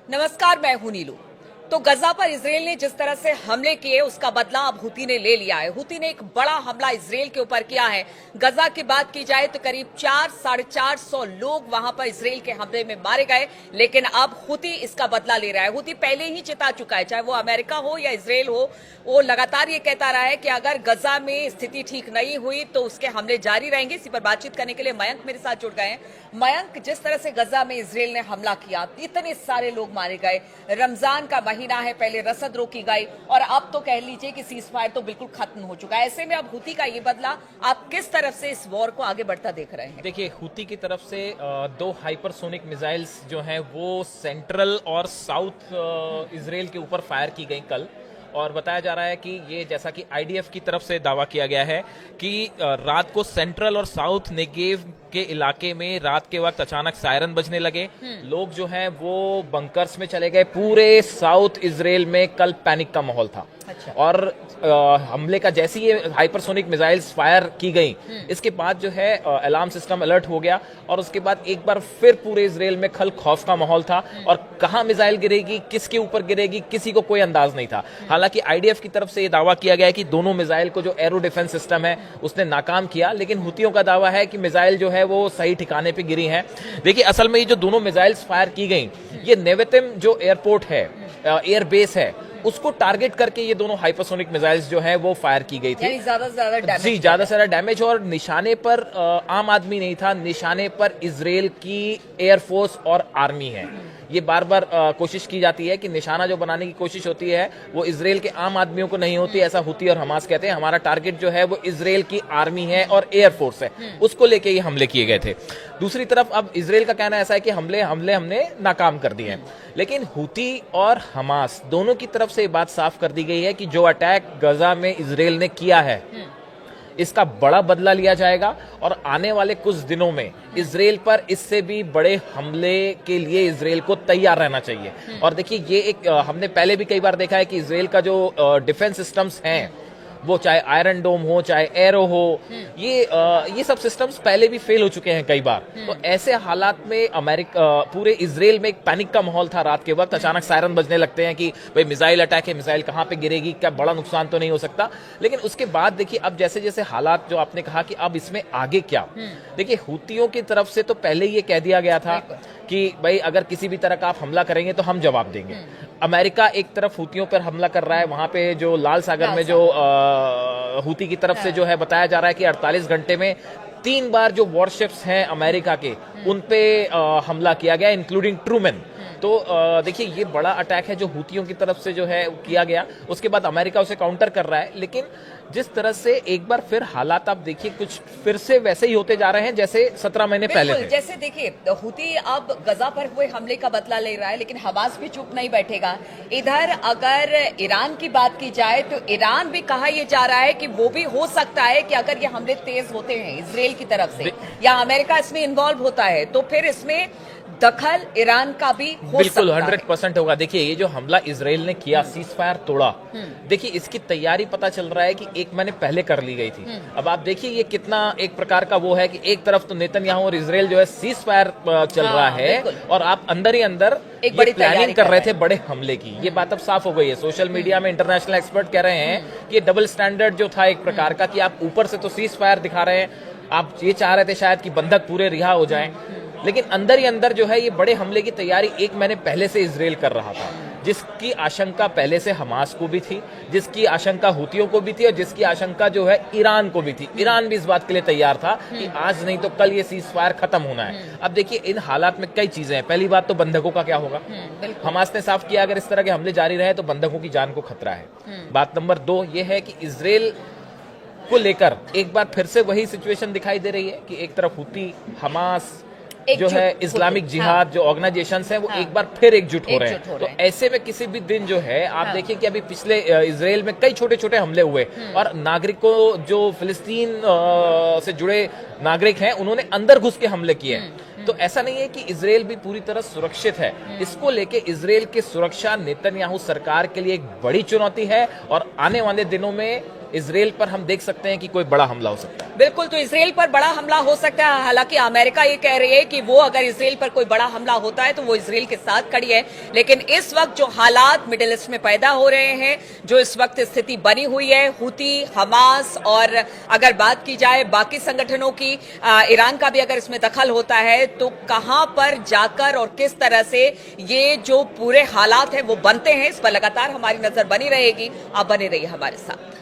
नमस्कार, मैं हूं नीलू। तो गजा पर इसराइल ने जिस तरह से हमले किए उसका बदला अब हुती ने ले लिया है। हुती ने एक बड़ा हमला इसराइल के ऊपर किया है। गजा की बात की जाए तो करीब 400-450 लोग वहां पर इसराइल के हमले में मारे गए, लेकिन अब हुती इसका बदला ले रहा है। हुती पहले ही चिता चुका है, चाहे वो अमेरिका हो या इसराइल हो, वो लगातार ये कहता रहा है कि अगर गजा में स्थिति ठीक नहीं हुई तो उसके हमले जारी रहेंगे। इसी पर बातचीत करने के लिए मयंक मेरे साथ जुड़ गए हैं। मयंक, जिस तरह से गजा में इसराइल ने हमला किया, इतने सारे लोग मारे गए, रमजान का महीना है, पहले रसद रोकी गई और अब तो कह लीजिए कि सीज फायर तो बिल्कुल खत्म हो चुका है। ऐसे में अब हुती का ये बदला, आप किस तरफ से इस वॉर को आगे बढ़ता देख रहे हैं? देखिए, हुती की तरफ से दो हाइपरसोनिक मिसाइल्स जो हैं वो सेंट्रल और साउथ इसराइल के ऊपर फायर की गई कल, और बताया जा रहा है कि ये, जैसा कि आईडीएफ की तरफ से दावा किया गया है कि रात को सेंट्रल और साउथ नेगेव के इलाके में रात के वक्त अचानक सायरन बजने लगे। लोग जो हैं वो बंकर्स में चले गए। पूरे साउथ इसराइल में कल पैनिक का माहौल था। अच्छा। और हमले का जैसे ही हाइपरसोनिक मिसाइल्स फायर की गई, इसके बाद जो है अलार्म सिस्टम अलर्ट हो गया और उसके बाद एक बार फिर पूरे इसराइल में खल खौफ का माहौल था। और कहां मिसाइल गिरेगी, किसके ऊपर गिरेगी, किसी को कोई अंदाज नहीं था। हालांकि आईडीएफ की तरफ से यह दावा किया गया है कि दोनों मिसाइल को जो एरो डिफेंस सिस्टम है उसने नाकाम किया, लेकिन हुतियों का दावा है कि मिसाइल जो है वो सही ठिकाने पे गिरी है। देखिए, असल में ये जो दोनों मिसाइल्स फायर की गई, ये नेवेतिम जो एयरपोर्ट है, एयर बेस है, उसको टारगेट करके ये दोनों हाइपरसोनिक मिसाइल्स जो है वो फायर की गई थी। ज्यादा से ज्यादा डैमेज, जी, ज्यादा से ज्यादा डैमेज। और निशाने पर आम आदमी नहीं था, निशाने पर इसराइल की एयरफोर्स और आर्मी है। ये बार बार कोशिश की जाती है कि निशाना जो बनाने की कोशिश होती है वो इसराइल के आम आदमियों को नहीं होती, ऐसा हुती और हमास कहते हैं। हमारा टारगेट जो है वो इसराइल की आर्मी है और एयरफोर्स है, उसको लेके ये हमले किए गए थे। दूसरी तरफ अब इसराइल का कहना ऐसा है कि हमले हमने नाकाम कर दिए हैं, लेकिन हुती और हमास दोनों की तरफ से ये बात साफ कर दी गई है कि जो अटैक गजा में इसराइल ने किया है, इसका बड़ा बदला लिया जाएगा और आने वाले कुछ दिनों में इसराइल पर इससे भी बड़े हमले के लिए इसराइल को तैयार रहना चाहिए। और देखिए, ये एक हमने पहले भी कई बार देखा है कि इसराइल का जो डिफेंस सिस्टम्स हैं, वो चाहे आयरन डोम हो, चाहे एरो हो, ये सब सिस्टम्स पहले भी फेल हो चुके हैं कई बार। तो ऐसे हालात में पूरे इसराइल में एक पैनिक का माहौल था। रात के वक्त अचानक सायरन बजने लगते हैं कि भाई मिसाइल अटैक है, मिसाइल कहां पे गिरेगी, क्या बड़ा नुकसान तो नहीं हो सकता। लेकिन उसके बाद देखिए, अब जैसे जैसे हालात, जो आपने कहा कि अब इसमें आगे क्या, देखिए हुतियों की तरफ से तो पहले ये कह दिया गया था कि भाई अगर किसी भी तरह का आप हमला करेंगे तो हम जवाब देंगे। अमेरिका एक तरफ हुतियों पर हमला कर रहा है, वहां पे जो लाल सागर में जो हुती की तरफ से जो है बताया जा रहा है कि 48 घंटे में 3 बार जो वॉरशिप्स हैं अमेरिका के, उन पे हमला किया गया, इंक्लूडिंग ट्रूमैन। तो देखिए, ये बड़ा अटैक है जो हुतियों की तरफ से जो है किया गया। उसके बाद अमेरिका उसे काउंटर कर रहा है, लेकिन जिस तरह से एक बार फिर हालात आप देखिए कुछ फिर से वैसे ही होते जा रहे हैं जैसे 17 महीने पहले थे। जैसे देखिए, हुती अब गजा पर हुए हमले का बदला ले रहा है, लेकिन हमास भी चुप नहीं बैठेगा। इधर अगर ईरान की बात की जाए तो ईरान भी कहा यह जा रहा है कि वो भी हो सकता है कि अगर ये हमले तेज होते हैं इसराइल की तरफ से या अमेरिका इसमें इन्वॉल्व होता है तो फिर इसमें दखल ईरान का भी हो बिल्कुल सकता 100% होगा। देखिए, ये जो हमला इसराइल ने किया, सीज फायर तोड़ा, देखिए इसकी तैयारी पता चल रहा है कि 1 महीने पहले कर ली गई थी। अब आप देखिए ये कितना एक प्रकार का वो है कि एक तरफ तो नेतन्याहू और इसराइल जो है सीज फायर चल रहा है, और आप अंदर ही अंदर एक बड़ी प्लानिंग कर रहे थे बड़े हमले की। ये बात अब साफ हो गई है। सोशल मीडिया में इंटरनेशनल एक्सपर्ट कह रहे हैं कि डबल स्टैंडर्ड जो था एक प्रकार का, कि आप ऊपर से तो सीज फायर दिखा रहे हैं, आप ये चाह रहे थे शायद कि बंधक पूरे रिहा हो जाएं, लेकिन अंदर ही अंदर जो है ये बड़े हमले की तैयारी 1 महीने पहले से इसराइल कर रहा था, जिसकी आशंका पहले से हमास को भी थी, जिसकी आशंका हुतियों को भी थी, और जिसकी आशंका जो है ईरान को भी थी। ईरान भी इस बात के लिए तैयार था कि आज नहीं तो कल ये सीज फायर खत्म होना है। अब देखिए, इन हालात में कई चीजें हैं। पहली बात तो बंधकों का क्या होगा। हमास ने साफ किया अगर इस तरह के हमले जारी रहे तो बंधकों की जान को खतरा है। बात नंबर 2 ये है कि इसराइल को लेकर एक बार फिर से वही सिचुएशन दिखाई दे रही है कि एक तरफ हुती, हमास जो है इस्लामिक जिहाद जो ऑर्गेनाइजेशंस हैं वो एक बार फिर एकजुट हो रहे हैं। तो ऐसे में किसी भी दिन जो है आप देखिए कि अभी पिछले इसराइल में कई छोटे छोटे हमले हुए और नागरिकों, जो फिलिस्तीन से जुड़े नागरिक हैं, उन्होंने अंदर घुस के हमले किए हैं। तो ऐसा नहीं है कि इसराइल भी पूरी तरह सुरक्षित है। इसको लेके इसराइल की सुरक्षा नेतन्याहू सरकार के लिए एक बड़ी चुनौती है, और आने वाले दिनों में इसराइल पर हम देख सकते हैं कि कोई बड़ा हमला हो सकता है। बिल्कुल, तो इसराइल पर बड़ा हमला हो सकता है। हालांकि अमेरिका ये कह रही है कि वो अगर इसराइल पर कोई बड़ा हमला होता है तो वो इसराइल के साथ खड़ी है। लेकिन इस वक्त जो हालात मिडिल ईस्ट में पैदा हो रहे हैं, जो इस वक्त स्थिति बनी हुई है, हुती, हमास और अगर बात की जाए बाकी संगठनों की, ईरान का भी अगर इसमें दखल होता है, तो कहां पर जाकर और किस तरह से ये जो पूरे हालात हैं वो बनते हैं, इस पर लगातार हमारी नजर बनी रहेगी। आप बने रहिए हमारे साथ।